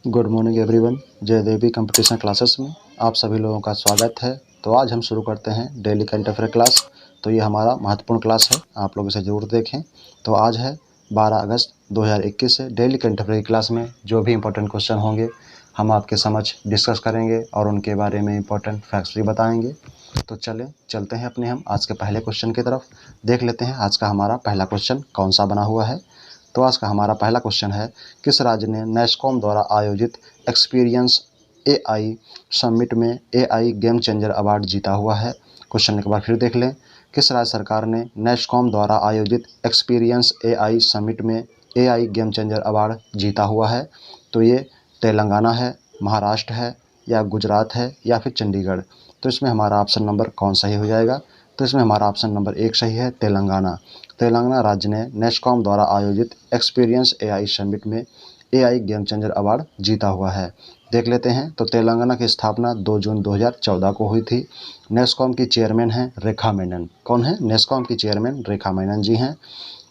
Good morning everyone. जय देवी competition classes में आप सभी लोगों का स्वागत है। तो आज हम शुरू करते हैं डेली करंट अफेयर क्लास। तो ये हमारा महत्वपूर्ण क्लास है, आप लोग इसे ज़रूर देखें। तो आज है 12 अगस्त 2021 से डेली करंट अफेयर की क्लास में जो भी इंपॉर्टेंट क्वेश्चन होंगे हम आपके समझ डिस्कस करेंगे और उनके बारे में इंपॉर्टेंट फैक्ट्स भी बताएंगे। तो चलते हैं हम आज के पहले क्वेश्चन की तरफ। देख लेते हैं आज का हमारा पहला क्वेश्चन कौन सा बना हुआ है। तो आज का हमारा पहला क्वेश्चन है, किस राज्य ने नेस्कॉम द्वारा आयोजित एक्सपीरियंस एआई समिट में एआई गेम चेंजर अवार्ड जीता हुआ है। क्वेश्चन एक बार फिर देख लें, किस राज्य सरकार ने नेस्कॉम द्वारा आयोजित एक्सपीरियंस एआई समिट में एआई गेम चेंजर अवार्ड जीता हुआ है। तो ये तेलंगाना है, महाराष्ट्र है, या गुजरात है, या फिर चंडीगढ़। तो इसमें हमारा ऑप्शन नंबर कौन सही हो जाएगा? तो इसमें हमारा ऑप्शन नंबर 1 सही है, तेलंगाना। तेलंगाना राज्य ने नेस्कॉम द्वारा आयोजित एक्सपीरियंस एआई समिट में एआई गेम चेंजर अवार्ड जीता हुआ है। देख लेते हैं। तो तेलंगाना की स्थापना 2 जून 2014 को हुई थी। नेस्कॉम की चेयरमैन हैं रेखा मेनन। कौन है? नेस्कॉम की चेयरमैन रेखा मेनन जी हैं।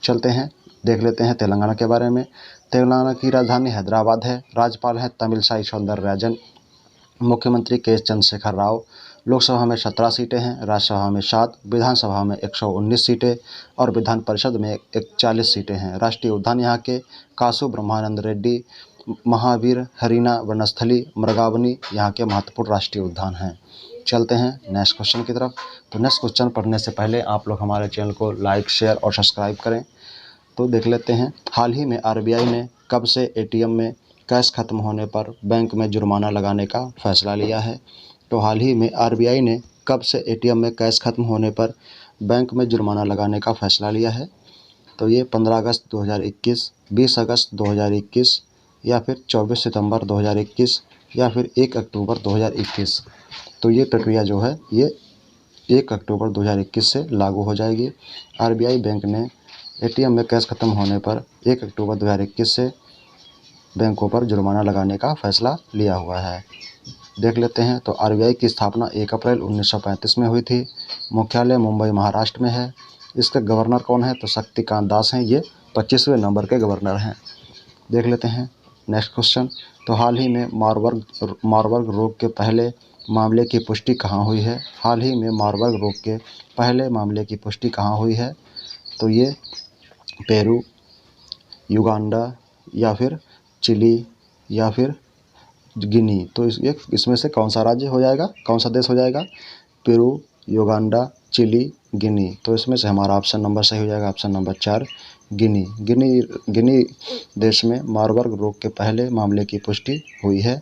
चलते हैं, देख लेते हैं तेलंगाना के बारे में। तेलंगाना की राजधानी हैदराबाद है। राज्यपाल हैं तमिलसाई सौंदरराजन। मुख्यमंत्री के चंद्रशेखर राव। लोकसभा में 17 सीटें हैं, राज्यसभा में 7, विधानसभा में 119 सीटें और विधान परिषद में 40 सीटें हैं। राष्ट्रीय उद्यान यहाँ के कासु ब्रह्मानंद रेड्डी, महावीर, हरिना वनस्थली, मृगावनी यहाँ के महत्वपूर्ण राष्ट्रीय उद्यान हैं। चलते हैं नेक्स्ट क्वेश्चन की तरफ। तो नेक्स्ट क्वेश्चन पढ़ने से पहले आप लोग हमारे चैनल को लाइक, शेयर और सब्सक्राइब करें। तो देख लेते हैं, हाल ही में आरबीआई ने कब से एटीएम में कैश खत्म होने पर बैंक में जुर्माना लगाने का फैसला लिया है? तो हाल ही में आरबीआई ने कब से एटीएम में कैश खत्म होने पर बैंक में जुर्माना लगाने का फैसला लिया है? तो ये 15 अगस्त 2021, 20 अगस्त 2021, या फिर 24 सितंबर 2021, या फिर 1 अक्टूबर 2021। तो ये प्रक्रिया जो है ये 1 अक्टूबर 2021 से लागू हो जाएगी। आरबीआई बैंक ने एटीएम में कैश खत्म होने पर 1 अक्टूबर 2021 से बैंकों पर जुर्माना लगाने का फैसला लिया हुआ है। देख लेते हैं। तो आरबीआई की स्थापना 1 अप्रैल 1935 में हुई थी। मुख्यालय मुंबई महाराष्ट्र में है। इसके गवर्नर कौन है? तो शक्तिकांत दास हैं। ये 25वें नंबर के गवर्नर हैं। देख लेते हैं नेक्स्ट क्वेश्चन। तो हाल ही में मारबर्ग रोग के पहले मामले की पुष्टि कहाँ हुई है? हाल ही में मारबर्ग रोग के पहले मामले की पुष्टि कहाँ हुई है? तो ये पेरू, युगांडा, या फिर चिली, या फिर गिनी। तो इसमें से कौन सा राज्य हो जाएगा, कौन सा देश हो जाएगा? पेरू, युगांडा, चिली, गिनी। तो इसमें से हमारा ऑप्शन नंबर सही हो जाएगा, ऑप्शन नंबर 4 गिनी। गिनी देश में मारबर्ग रोग के पहले मामले की पुष्टि हुई है।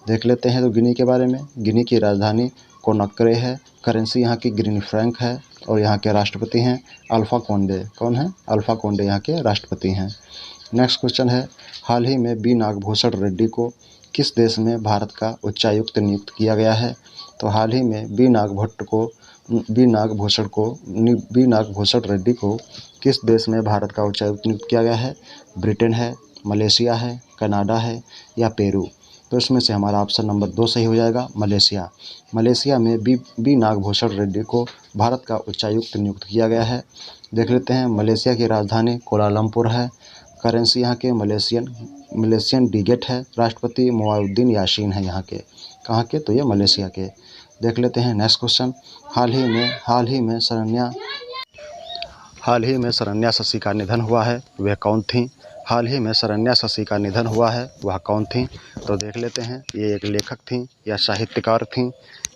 देख लेते हैं तो गिनी के बारे में। गिनी की राजधानी कोनाक्रे है। करेंसी यहाँ की ग्रीन फ्रैंक है और यहाँ के राष्ट्रपति हैं अल्फा कोंडे। कौन है? अल्फा कोंडे यहाँ के राष्ट्रपति हैं। नेक्स्ट क्वेश्चन है, हाल ही में बी नागभूषण रेड्डी को किस देश में भारत का उच्चायुक्त नियुक्त किया गया है? तो हाल ही में बी नागभूषण रेड्डी को किस देश में भारत का उच्चायुक्त नियुक्त किया गया है? ब्रिटेन है, मलेशिया है, कनाडा है, या पेरू। तो इसमें से हमारा ऑप्शन नंबर 2 सही हो जाएगा, मलेशिया। मलेशिया में बी नागभूषण रेड्डी को भारत का उच्चायुक्त नियुक्त किया गया है। देख लेते हैं, मलेशिया की राजधानी कोलालमपुर है। करेंसी यहाँ के मलेशियन डिगेट है। राष्ट्रपति मुआउद्दीन यासीन है यहाँ के। कहाँ के? तो ये मलेशिया के। देख लेते हैं नेक्स्ट क्वेश्चन। हाल ही में शरण्या शशि का निधन हुआ है, वह कौन थी? हाल ही में शरण्या शशि का निधन हुआ है, वह कौन थी? तो देख लेते हैं, ये एक लेखक थी, या साहित्यकार थी,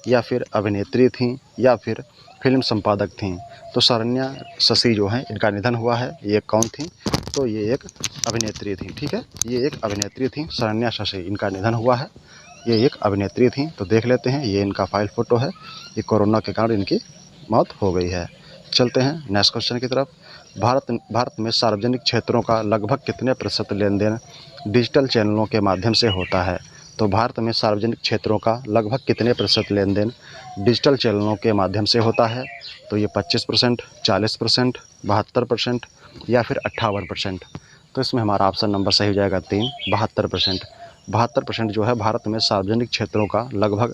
या फिर अभिनेत्री थी, या फिर फिल्म संपादक थी। तो शरण्या शशि जो हैं इनका निधन हुआ है, ये कौन थी? तो ये एक अभिनेत्री थी। ठीक है, ये एक अभिनेत्री थी, शरण्या शशि, इनका निधन हुआ है, ये एक अभिनेत्री थी। तो देख लेते हैं, ये इनका फाइल फ़ोटो है। ये कोरोना के कारण इनकी मौत हो गई है। चलते हैं नेक्स्ट क्वेश्चन की तरफ। भारत में सार्वजनिक क्षेत्रों का लगभग कितने प्रतिशत लेन देन डिजिटल चैनलों के माध्यम से होता है? तो भारत में सार्वजनिक क्षेत्रों का लगभग कितने प्रतिशत लेन देन डिजिटल चैनलों के माध्यम से होता है? तो ये 25%, 40%, 72%, या फिर 58%। तो इसमें हमारा ऑप्शन नंबर सही हो जाएगा 3, 72%। 72% जो है भारत में सार्वजनिक क्षेत्रों का लगभग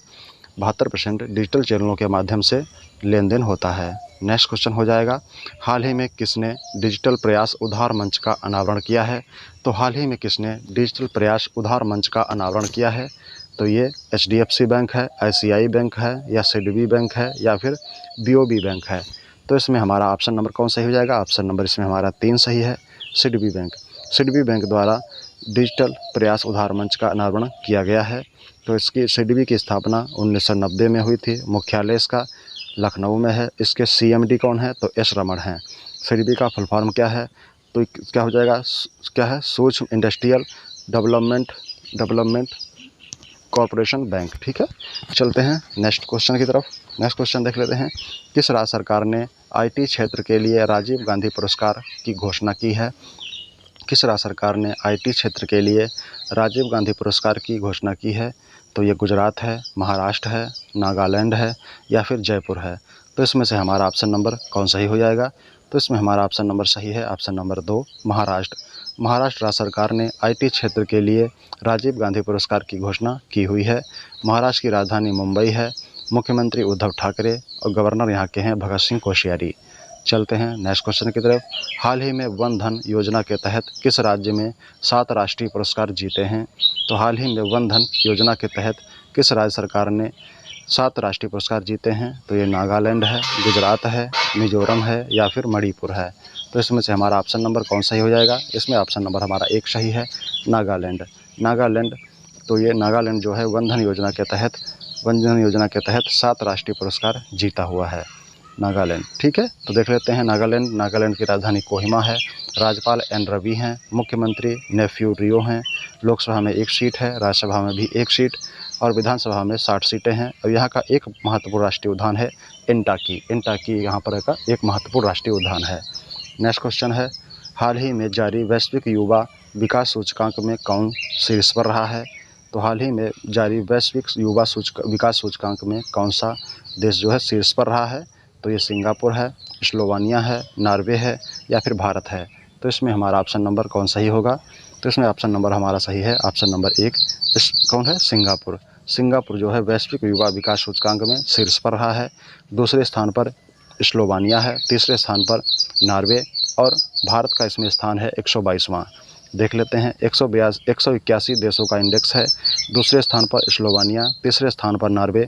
72% डिजिटल चैनलों के माध्यम से लेन देन होता है। नेक्स्ट क्वेश्चन हो जाएगा, हाल ही में किसने डिजिटल प्रयास उधार मंच का अनावरण किया है? तो हाल ही में किसने डिजिटल प्रयास उधार मंच का अनावरण किया है? तो ये HDFC बैंक है, ICICI बैंक है, या सिडबी बैंक है, या फिर BOB बैंक है। तो इसमें हमारा ऑप्शन नंबर कौन सही हो जाएगा? ऑप्शन नंबर इसमें हमारा 3 सही है, सिडबी बैंक। सिडबी बैंक द्वारा डिजिटल प्रयास उधार मंच का अनावरण किया गया है। तो इसकी सिडबी की स्थापना 1990 में हुई थी। मुख्यालय इसका लखनऊ में है। इसके CMD कौन है? तो S रमण हैं। सिडबी का फुल फॉर्म क्या है? तो क्या हो जाएगा, क्या है? सूक्ष्म इंडस्ट्रियल डेवलपमेंट कॉरपोरेशन बैंक। ठीक है, चलते हैं नेक्स्ट क्वेश्चन की तरफ। नेक्स्ट क्वेश्चन देख लेते हैं, किस राज्य सरकार ने IT क्षेत्र के लिए राजीव गांधी पुरस्कार की घोषणा की है? किस राज्य सरकार ने IT क्षेत्र के लिए राजीव गांधी पुरस्कार की घोषणा की है? तो ये गुजरात है, महाराष्ट्र है, नागालैंड है, या फिर जयपुर है। तो इसमें से हमारा ऑप्शन नंबर कौन सही हो जाएगा? तो इसमें हमारा ऑप्शन नंबर सही है, ऑप्शन नंबर 2, महाराष्ट्र। महाराष्ट्र राज्य सरकार ने IT क्षेत्र के लिए राजीव गांधी पुरस्कार की घोषणा की हुई है। महाराष्ट्र की राजधानी मुंबई है। मुख्यमंत्री उद्धव ठाकरे और गवर्नर यहाँ के हैं भगत सिंह कोश्यारी। चलते हैं नेक्स्ट क्वेश्चन की तरफ। हाल ही में वन धन योजना के तहत किस राज्य में 7 राष्ट्रीय पुरस्कार जीते हैं? तो हाल ही में वन धन योजना के तहत किस राज्य सरकार ने 7 राष्ट्रीय पुरस्कार जीते हैं? तो ये नागालैंड है, गुजरात है, मिजोरम है, या फिर मणिपुर है। तो इसमें से हमारा ऑप्शन नंबर कौन सही हो जाएगा? इसमें ऑप्शन नंबर हमारा 1 सही है, नागालैंड। नागालैंड, तो ये नागालैंड जो है वन धन योजना के तहत 7 राष्ट्रीय पुरस्कार जीता हुआ है नागालैंड। ठीक है, तो देख लेते हैं नागालैंड की राजधानी कोहिमा है। राज्यपाल N रवि हैं। मुख्यमंत्री नेफ्यू रियो हैं। लोकसभा में 1 सीट है, राज्यसभा में भी 1 सीट, और विधानसभा में 60 सीटें हैं। और यहाँ का एक महत्वपूर्ण राष्ट्रीय उद्यान है इंटाकी यहाँ पर का एक महत्वपूर्ण राष्ट्रीय उद्यान है। नेक्स्ट क्वेश्चन है, हाल ही में जारी वैश्विक युवा विकास सूचकांक में कौन शीर्ष पर रहा है? तो हाल ही में जारी वैश्विक युवा विकास सूचकांक में कौन सा देश जो है शीर्ष पर रहा है? तो ये सिंगापुर है, स्लोवानिया है, नॉर्वे है, या फिर भारत है। तो इसमें हमारा ऑप्शन नंबर कौन सही होगा? तो इसमें ऑप्शन नंबर हमारा सही है, ऑप्शन नंबर 1। कौन है? सिंगापुर। सिंगापुर जो है वैश्विक युवा विकास सूचकांक में शीर्ष पर रहा है। दूसरे स्थान पर स्लोवानिया है, तीसरे स्थान पर नॉर्वे, और भारत का इसमें स्थान है 122वां। देख लेते हैं, 181 देशों का इंडेक्स है। दूसरे स्थान पर स्लोवानिया, तीसरे स्थान पर नॉर्वे,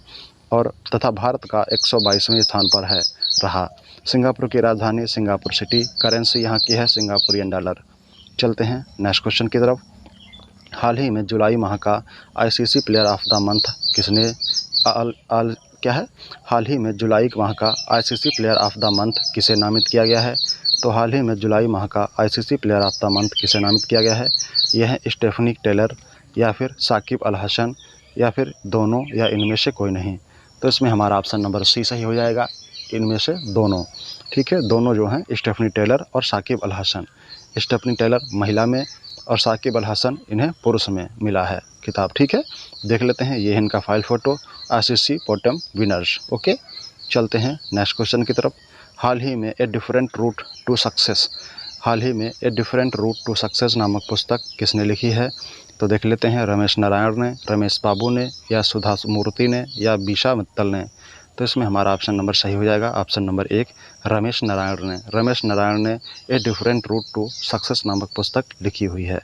और तथा भारत का 122वें स्थान पर है रहा। सिंगापुर की राजधानी सिंगापुर सिटी, करेंसी यहाँ की है सिंगापुरियन डॉलर। चलते हैं नेक्स्ट क्वेश्चन की तरफ। हाल ही में जुलाई माह का ICC player of the month किसने क्या है? हाल ही में जुलाई माह का ICC player of the month किसे नामित किया गया है? तो हाल ही में जुलाई माह का ICC player of the month किसे नामित किया गया है? यह है स्टेफनी टेलर, या फिर साकिब अल हसन, या फिर दोनों, या इनमें से कोई नहीं। तो इसमें हमारा ऑप्शन नंबर C सही हो जाएगा, इनमें से दोनों। ठीक है, दोनों जो हैं स्टेफनी टेलर और साकिब अल हसन। स्टेफनी टेलर महिला में और साकिब अल हसन इन्हें पुरुष में मिला है खिताब। ठीक है, देख लेते हैं, ये है इनका file photo, ICC podium winners. Okay, चलते हैं नेक्स्ट क्वेश्चन की तरफ। हाल ही में a different route to success नामक पुस्तक किसने लिखी है? तो देख लेते हैं, रमेश नारायण ने, रमेश बाबू ने, या सुधा मूर्ति ने, या बीशा मित्तल ने। तो इसमें हमारा ऑप्शन नंबर सही हो जाएगा, ऑप्शन नंबर 1, रमेश नारायण ने a different route to success नामक पुस्तक लिखी हुई है।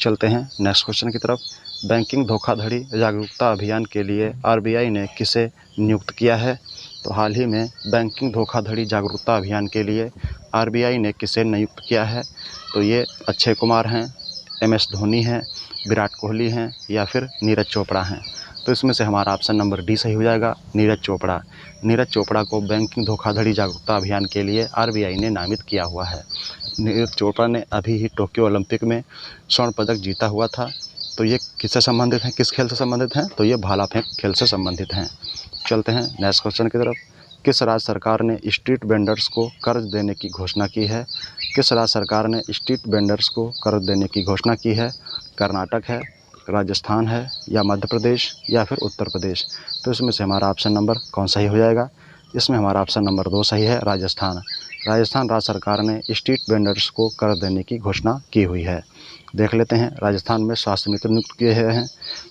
चलते हैं नेक्स्ट क्वेश्चन की तरफ। बैंकिंग धोखाधड़ी जागरूकता अभियान के लिए RBI ने किसे नियुक्त किया है? तो हाल ही में बैंकिंग धोखाधड़ी जागरूकता अभियान के लिए RBI ने किसे नियुक्त किया है? तो ये अक्षय कुमार हैं, MS धोनी हैं, विराट कोहली हैं, या फिर नीरज चोपड़ा हैं। तो इसमें से हमारा ऑप्शन नंबर D सही हो जाएगा, नीरज चोपड़ा को बैंकिंग धोखाधड़ी जागरूकता अभियान के लिए RBI ने नामित किया हुआ है। नीरज चोपड़ा ने अभी ही टोक्यो ओलंपिक में स्वर्ण पदक जीता हुआ था। तो ये किससे संबंधित हैं, किस खेल से संबंधित हैं? तो ये भाला फेंक खेल से संबंधित हैं। चलते हैं नेक्स्ट क्वेश्चन की तरफ। किस राज्य सरकार ने स्ट्रीट वेंडर्स को कर्ज देने की घोषणा की है? किस राज्य सरकार ने स्ट्रीट वेंडर्स को कर्ज देने की घोषणा की है? कर्नाटक है, राजस्थान है, या मध्य प्रदेश, या फिर उत्तर प्रदेश। तो इसमें से हमारा ऑप्शन नंबर कौन सही हो जाएगा? इसमें हमारा ऑप्शन नंबर 2 सही है, राजस्थान राज्य सरकार ने स्ट्रीट वेंडर्स को कर्ज देने की घोषणा की हुई है। देख लेते हैं, राजस्थान में स्वास्थ्य मित्र नियुक्त किए हुए हैं।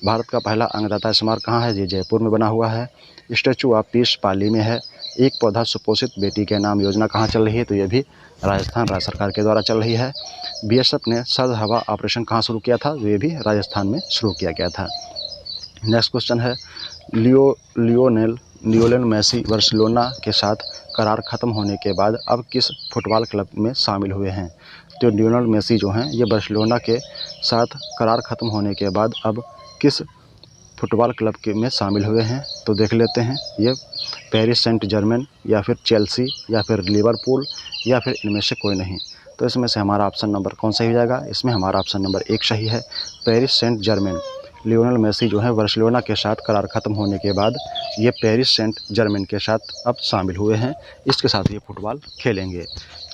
भारत का पहला अंगदाता स्मारक कहाँ है? ये जयपुर में बना हुआ है। स्टैचू ऑफ पीस पाली में है। एक पौधा सुपोषित बेटी के नाम योजना कहाँ चल रही है, तो ये भी राजस्थान राज्य सरकार के द्वारा चल रही है। बीएसएफ ने सर्द हवा ऑपरेशन कहाँ शुरू किया था, तो ये भी राजस्थान में शुरू किया गया था। नेक्स्ट क्वेश्चन है, लियोनेल मेसी बार्सिलोना के साथ करार खत्म होने के बाद अब किस फुटबॉल क्लब में शामिल हुए हैं। तो लियोनेल मेसी जो हैं ये बार्सिलोना के साथ करार खत्म होने के बाद अब किस फुटबॉल क्लब के में शामिल हुए हैं, तो देख लेते हैं। ये पेरिस सेंट जर्मेन या फिर चेल्सी या फिर लिवरपूल या फिर इनमें से कोई नहीं। तो इसमें से हमारा ऑप्शन नंबर कौन सही हो जाएगा, इसमें हमारा ऑप्शन नंबर 1 सही है, Paris Saint Germain. Lionel Messi जो है बार्सिलोना के साथ करार ख़त्म होने के बाद ये पेरिस सेंट जर्मेन के साथ अब शामिल हुए हैं, इसके साथ ये फुटबॉल खेलेंगे।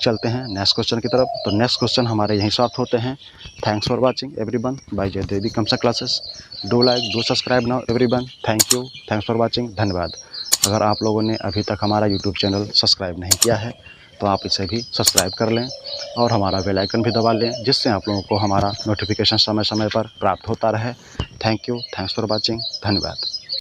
चलते हैं नेक्स्ट क्वेश्चन की तरफ। तो नेक्स्ट क्वेश्चन हमारे यहीं समाप्त होते हैं। Thanks for watching everyone bye Jayadevi Kamsa classes. Do like, do subscribe now everyone. Thank you, thanks for watching, धन्यवाद। अगर आप लोगों ने अभी तक हमारा यूट्यूब चैनल सब्सक्राइब नहीं किया है तो आप इसे भी सब्सक्राइब कर लें और हमारा बेल आइकन भी दबा लें, जिससे आप लोगों को हमारा नोटिफिकेशन समय समय पर प्राप्त होता रहे। Thank you, thanks for watching, धन्यवाद।